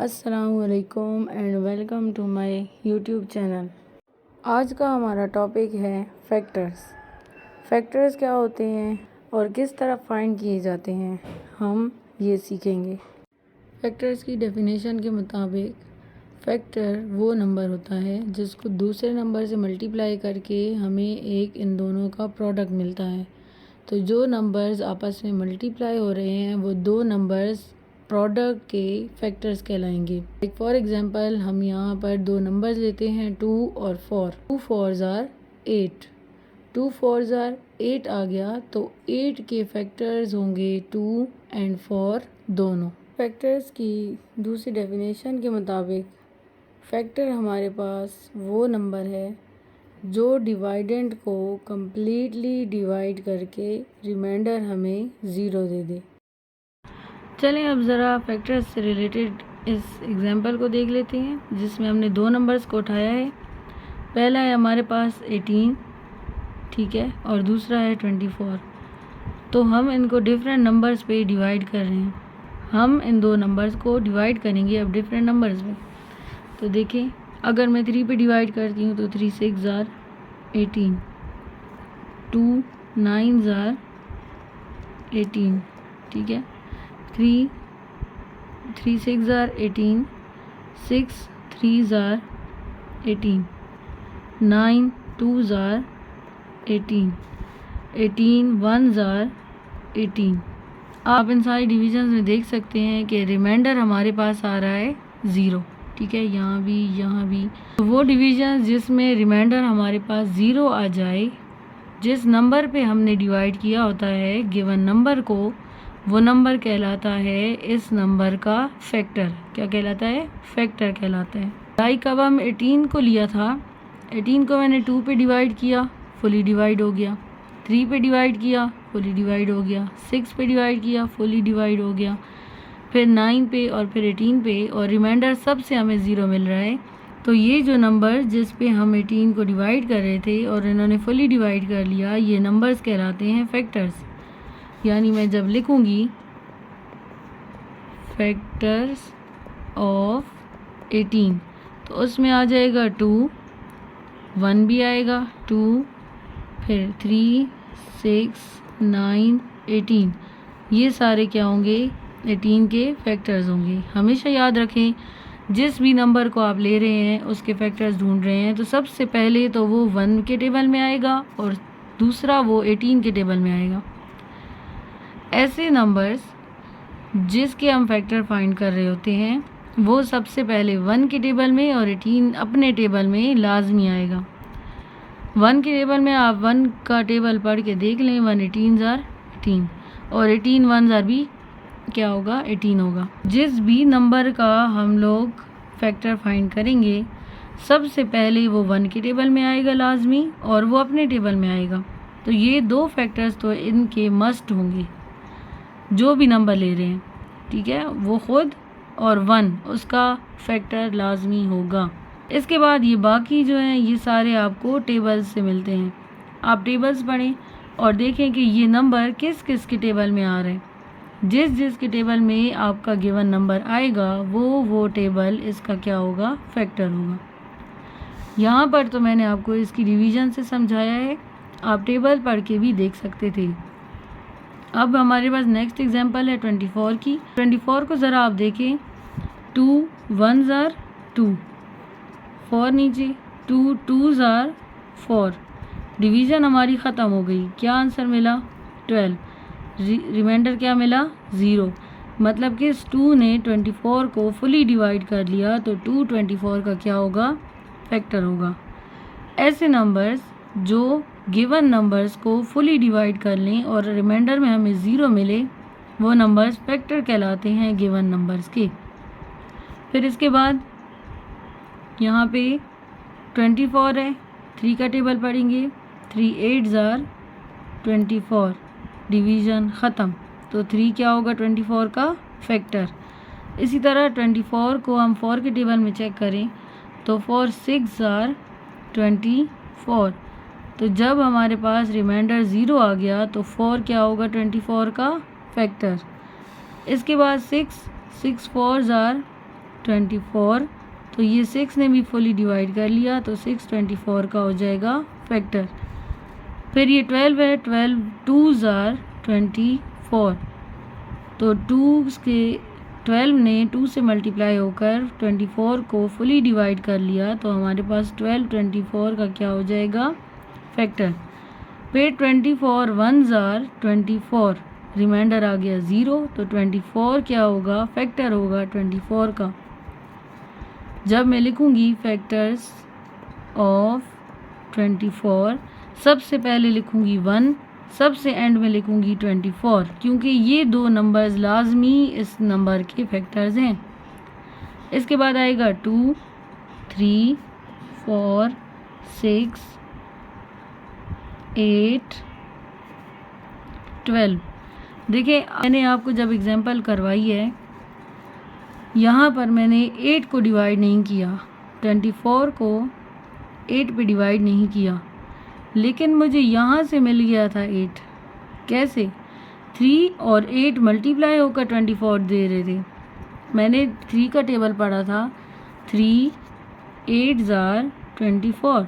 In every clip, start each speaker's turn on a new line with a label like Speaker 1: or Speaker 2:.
Speaker 1: अस्सलामुअलैकुम and welcome to my YouTube channel. आज का हमारा टॉपिक है फैक्टर्स। फैक्टर्स क्या होते हैं और किस तरह फाइंड किए जाते हैं, हम ये सीखेंगे। फैक्टर्स की डेफिनेशन के मुताबिक फैक्टर वो नंबर होता है जिसको दूसरे नंबर से मल्टीप्लाई करके हमें एक इन दोनों का प्रोडक्ट मिलता है। तो जो नंबर्स आपस में मल्टीप्लाई हो रहे हैं वो दो नंबर्स प्रोडक्ट के फैक्टर्स कहलाएंगे। फॉर एग्जांपल हम यहाँ पर दो नंबर्स लेते हैं 2 और 4। 2 4s are 8। 2 4s are 8 आ गया तो 8 के फैक्टर्स होंगे 2 एंड 4 दोनों। फैक्टर्स की दूसरी डेफिनेशन के मुताबिक फैक्टर हमारे पास वो नंबर है जो डिवाइडेंड को कम्प्लीटली डिवाइड करके रिमाइंडर हमें ज़ीरो दे दे। चलें अब ज़रा फैक्टर्स से रिलेटेड इस एग्जांपल को देख लेते हैं जिसमें हमने दो नंबर्स को उठाया है। पहला है हमारे पास 18, ठीक है, और दूसरा है 24। तो हम इनको डिफरेंट नंबर्स पे डिवाइड कर रहे हैं। हम इन दो नंबर्स को डिवाइड करेंगे अब डिफरेंट नंबर्स में। तो देखें, अगर मैं 3 पे डिवाइड करती हूँ तो 3 6 are 18, 2 9s are 18, ठीक है, 3 6 are 18, 6 3s are 18, 9 2s are 18, 18 1s are 18। आप इन सारी डिविजन्स में देख सकते हैं कि रिमाइंडर हमारे पास आ रहा है 0, ठीक है, यहाँ भी। तो वो डिविजन जिसमें रिमाइंडर हमारे पास 0 आ जाए, जिस नंबर पे हमने डिवाइड किया होता है गिवन नंबर को, वो नंबर कहलाता है इस नंबर का फैक्टर। क्या कहलाता है? फैक्टर कहलाता है। लाइक अब हम 18 को लिया था, 18 को मैंने 2 पे डिवाइड किया, फुली डिवाइड हो गया। 3 पे डिवाइड किया, फुली डिवाइड हो गया। 6 पे डिवाइड किया, फुली डिवाइड हो गया। फिर 9 पे और फिर 18 पे, और रिमाइंडर सब से हमें 0 मिल रहा है। तो ये जो नंबर जिस पे हम 18 को डिवाइड कर रहे थे और इन्होंने फुली डिवाइड कर लिया, ये नंबर्स कहलाते हैं फैक्टर्स। यानी मैं जब लिखूँगी फैक्टर्स ऑफ 18 तो उसमें आ जाएगा 2, 1 भी आएगा, 2, फिर 3 6 9 18। ये सारे क्या होंगे? 18 के फैक्टर्स होंगे। हमेशा याद रखें, जिस भी नंबर को आप ले रहे हैं उसके फैक्टर्स ढूंढ रहे हैं तो सबसे पहले तो वो 1 के टेबल में आएगा और दूसरा वो 18 के टेबल में आएगा। ऐसे नंबर्स जिसके हम फैक्टर फाइंड कर रहे होते हैं वो सबसे पहले 1 के टेबल में और 18 अपने टेबल में लाजमी आएगा। 1 के टेबल में आप 1 का टेबल पढ़ के देख लें, 1 18s are 18 और 18 1s are भी क्या होगा? 18 होगा। जिस भी नंबर का हम लोग फैक्टर फाइंड करेंगे सबसे पहले वो 1 के टेबल में आएगा लाजमी और वो अपने टेबल में आएगा। तो ये दो फैक्टर्स तो इनके मस्ट होंगे जो भी नंबर ले रहे हैं, ठीक है, वो खुद और 1 उसका फैक्टर लाजमी होगा। इसके बाद ये बाकी जो हैं ये सारे आपको टेबल्स से मिलते हैं। आप टेबल्स पढ़ें और देखें कि ये नंबर किस किस के टेबल में आ रहे हैं। जिस के टेबल में आपका गिवन नंबर आएगा वो टेबल इसका क्या होगा? फैक्टर होगा। यहाँ पर तो मैंने आपको इसकी डिवीज़न से समझाया है, आप टेबल पढ़ के भी देख सकते थे। अब हमारे पास नेक्स्ट एग्जांपल है 24 की। 24 को ज़रा आप देखें, 2 1s are 2, 4 नीचे, 2 2s are 4। डिवीज़न हमारी ख़त्म हो गई। क्या आंसर मिला? 12। रिमाइंडर क्या मिला? 0। मतलब कि इस 2 ने 24 को फुली डिवाइड कर लिया तो 2 24 का क्या होगा? फैक्टर होगा। ऐसे नंबर्स जो गिवन नंबर्स को फुली डिवाइड कर लें और रिमाइंडर में हमें 0 मिले वो नंबर्स फैक्टर कहलाते हैं गिवन नंबर्स के। फिर इसके बाद यहाँ पे 24 है, 3 का टेबल पढ़ेंगे, 3 8s are 24, डिवीज़न ख़त्म। तो 3 क्या होगा? 24 का फैक्टर। इसी तरह 24 को हम 4 के टेबल में चेक करें तो 4 6s are 24। तो जब हमारे पास रिमाइंडर 0 आ गया तो 4 क्या होगा? 24 का फैक्टर। इसके बाद 6 4s are 24, तो ये 6 ने भी फुली डिवाइड कर लिया, तो 6 24 का हो जाएगा फैक्टर। फिर ये 12 है, 12 2s आर 24, तो 2 के 12 ने 2 से मल्टीप्लाई होकर 24 को फुली डिवाइड कर लिया, तो हमारे पास 12 24 का क्या हो जाएगा फैक्टर। फिर 24 1s आर 24, रिमाइंडर आ गया 0, तो 24 क्या होगा फैक्टर होगा 24 का। जब मैं लिखूंगी फैक्टर्स ऑफ 24, सबसे पहले लिखूंगी 1, सबसे एंड में लिखूंगी 24, क्योंकि ये दो नंबर्स लाजमी इस नंबर के फैक्टर्स हैं। इसके बाद आएगा 2 3 4 6 8 12। देखिए मैंने आपको जब एग्जांपल करवाई है, यहाँ पर मैंने 8 को डिवाइड नहीं किया, 24 को 8 पे डिवाइड नहीं किया, लेकिन मुझे यहाँ से मिल गया था 8। कैसे? 3 और 8 मल्टीप्लाई होकर 24 दे रहे थे। मैंने 3 का टेबल पढ़ा था, 3 8s आर 24,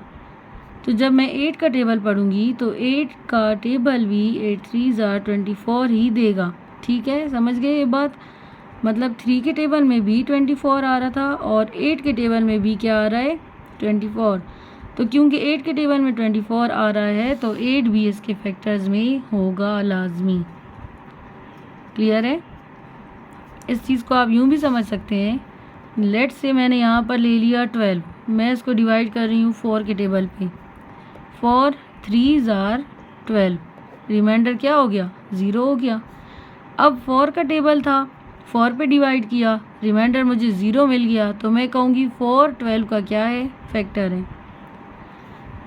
Speaker 1: तो जब मैं 8 का टेबल पढ़ूंगी तो 8 का टेबल भी 8 3s आर 24 ही देगा। ठीक है, समझ गए ये बात? मतलब 3 के टेबल में भी 24 आ रहा था और 8 के टेबल में भी क्या आ रहा है 24। तो क्योंकि 8 के टेबल में 24 आ रहा है, तो 8 भी इसके फैक्टर्स में होगा लाजमी। क्लियर है? इस चीज़ को आप यूँ भी समझ सकते हैं, लेट से मैंने यहाँ पर ले लिया 12, मैं इसको डिवाइड कर रही हूँ 4 के टेबल पे, 4 3s आर 12, रिमाइंडर क्या हो गया 0 हो गया। अब 4 का टेबल था, 4 पे डिवाइड किया, रिमाइंडर मुझे 0 मिल गया, तो मैं कहूँगी 4 12 का क्या है फैक्टर है।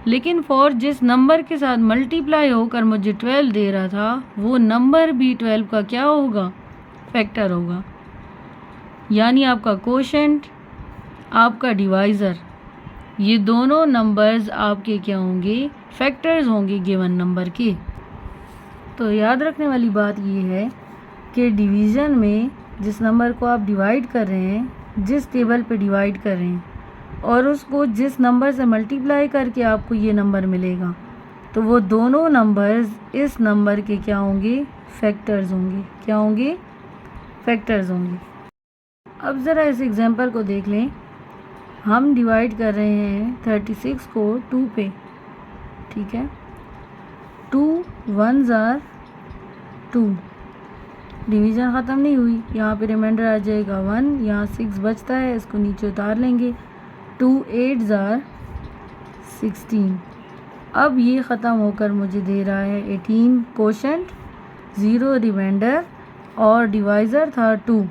Speaker 1: लेकिन 4 जिस नंबर के साथ मल्टीप्लाई होकर मुझे 12 दे रहा था, वो नंबर भी 12 का क्या होगा फैक्टर होगा। यानी आपका कोशेंट, आपका डिवाइज़र, ये दोनों नंबर्स आपके क्या होंगे फैक्टर्स होंगे गिवन नंबर के। तो याद रखने वाली बात ये है कि डिवीज़न में जिस नंबर को आप डिवाइड कर रहे हैं, जिस टेबल पे डिवाइड कर रहे हैं, और उसको जिस नंबर से मल्टीप्लाई करके आपको ये नंबर मिलेगा, तो वो दोनों नंबर्स इस नंबर के क्या होंगे फैक्टर्स होंगे। क्या होंगे फैक्टर्स होंगे। अब ज़रा इस एग्जांपल को देख लें। हम डिवाइड कर रहे हैं 36 को 2 पे। ठीक है, 2 1s आर 2, डिवीज़न ख़त्म नहीं हुई, यहाँ पे रिमाइंडर आ जाएगा 1, यहाँ 6 बचता है, इसको नीचे उतार लेंगे, 2 8s आर 16। अब ये ख़त्म होकर मुझे दे रहा है 18, कोशेंट 0, रिमाइंडर और डिवाइज़र था 2,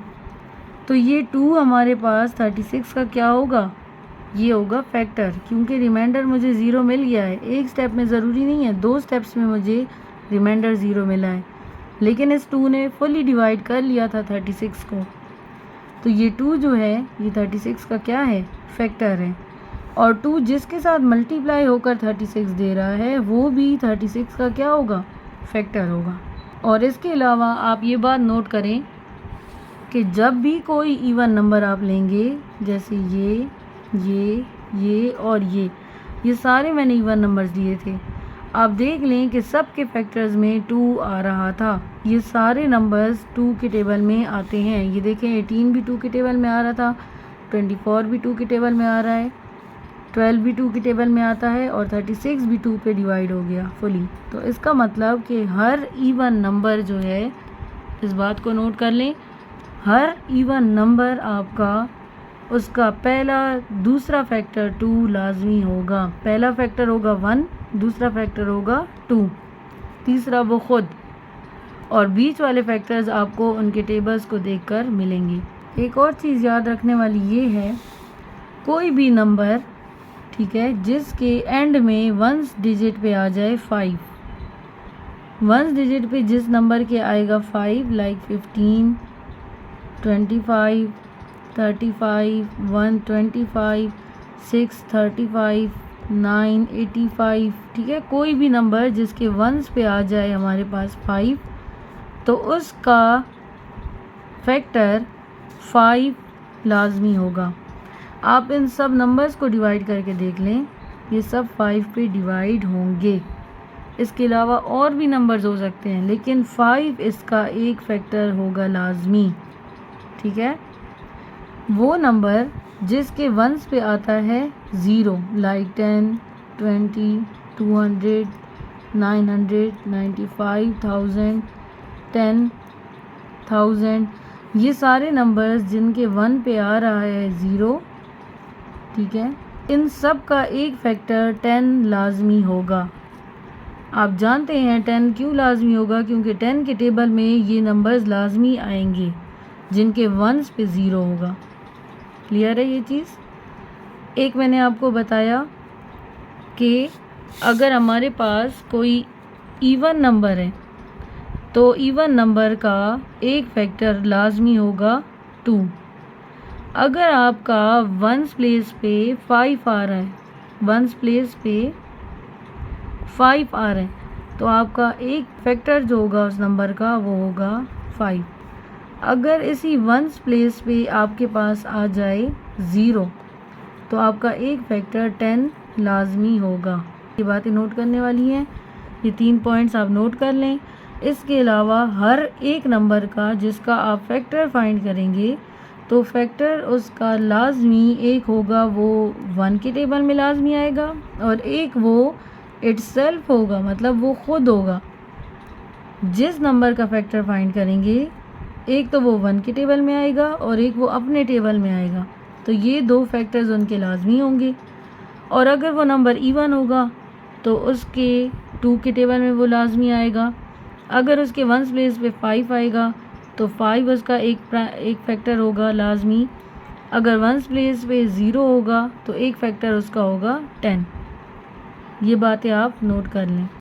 Speaker 1: तो ये 2 हमारे पास 36 का क्या होगा, ये होगा फैक्टर, क्योंकि रिमाइंडर मुझे 0 मिल गया है। एक स्टेप में ज़रूरी नहीं है, 2 स्टेप्स में मुझे रिमाइंडर 0 मिला है, लेकिन इस 2 ने फुली डिवाइड कर लिया था 36 को, तो ये 2 जो है ये 36 का क्या है फैक्टर है। और 2 जिसके साथ मल्टीप्लाई होकर 36 दे रहा है, वो भी 36 का क्या होगा फैक्टर होगा। और इसके अलावा आप ये बात नोट करें कि जब भी कोई इवन नंबर आप लेंगे, जैसे ये और ये सारे मैंने इवन नंबर्स दिए थे, आप देख लें कि सब के फैक्टर्स में 2 आ रहा था। ये सारे नंबर्स 2 के टेबल में आते हैं। ये देखें 18 भी 2 के टेबल में आ रहा था, 24 भी 2 के टेबल में आ रहा है, 12 भी 2 के टेबल में आता है और 36 भी 2 पे डिवाइड हो गया फुली। तो इसका मतलब कि हर इवन नंबर जो है, इस बात को नोट कर लें, हर इवन नंबर आपका उसका पहला दूसरा फैक्टर 2 लाजमी होगा। पहला फैक्टर होगा 1, दूसरा फैक्टर होगा 2, तीसरा वो खुद, और बीच वाले फैक्टर्स आपको उनके टेबल्स को देखकर मिलेंगे। एक और चीज़ याद रखने वाली ये है, कोई भी नंबर, ठीक है, जिसके एंड में 1 डिजिट पे आ जाए 5, 1 डिजिट पे जिस नंबर के आएगा 5, लाइक 15 25 35 125 6 35 9 85, ठीक है, कोई भी नंबर जिसके 1s पे आ जाए हमारे पास 5, तो उसका फैक्टर 5 लाजमी होगा। आप इन सब नंबर्स को डिवाइड करके देख लें, ये सब 5 पे डिवाइड होंगे। इसके अलावा और भी नंबर्स हो सकते हैं, लेकिन 5 इसका एक फैक्टर होगा लाजमी। ठीक है, वो नंबर जिसके वंस पे आता है 0, लाइक 10, 20, 200, 900, 95,000, 10,000, ये सारे नंबर्स जिनके 1 पे आ रहा है 0, ठीक है, इन सब का एक फैक्टर 10 लाजमी होगा। आप जानते हैं 10 क्यों लाजमी होगा, क्योंकि 10 के टेबल में ये नंबर्स लाजमी आएंगे जिनके 1s पे 0 होगा। क्लियर है ये चीज़? एक मैंने आपको बताया कि अगर हमारे पास कोई इवन नंबर है तो इवन नंबर का एक फैक्टर लाजमी होगा 2। अगर आपका 1s प्लेस पे 5 आ रहा है, 1s प्लेस पे 5 आ रहा है, तो आपका एक फैक्टर जो होगा उस नंबर का वो होगा 5। अगर इसी 1s प्लेस पे आपके पास आ जाए 0, तो आपका एक फैक्टर 10 लाजमी होगा। ये बातें नोट करने वाली हैं, ये 3 पॉइंट्स आप नोट कर लें। इसके अलावा हर एक नंबर का जिसका आप फैक्टर फाइंड करेंगे तो फैक्टर उसका लाजमी एक होगा, वो 1 के टेबल में लाजमी आएगा, और एक वो इटसेल्फ होगा, मतलब वो खुद होगा। जिस नंबर का फैक्टर फाइंड करेंगे एक तो वो 1 के टेबल में आएगा और एक वो अपने टेबल में आएगा, तो ये 2 फैक्टर्स उनके लाजमी होंगे। और अगर वो नंबर इवन होगा तो उसके 2 के टेबल में वो लाजमी आएगा। अगर उसके 1s प्लेस पे 5 आएगा तो 5 उसका एक फैक्टर होगा लाजमी। अगर 1s प्लेस पे 0 होगा तो एक फैक्टर उसका होगा 10। ये बातें आप नोट कर लें।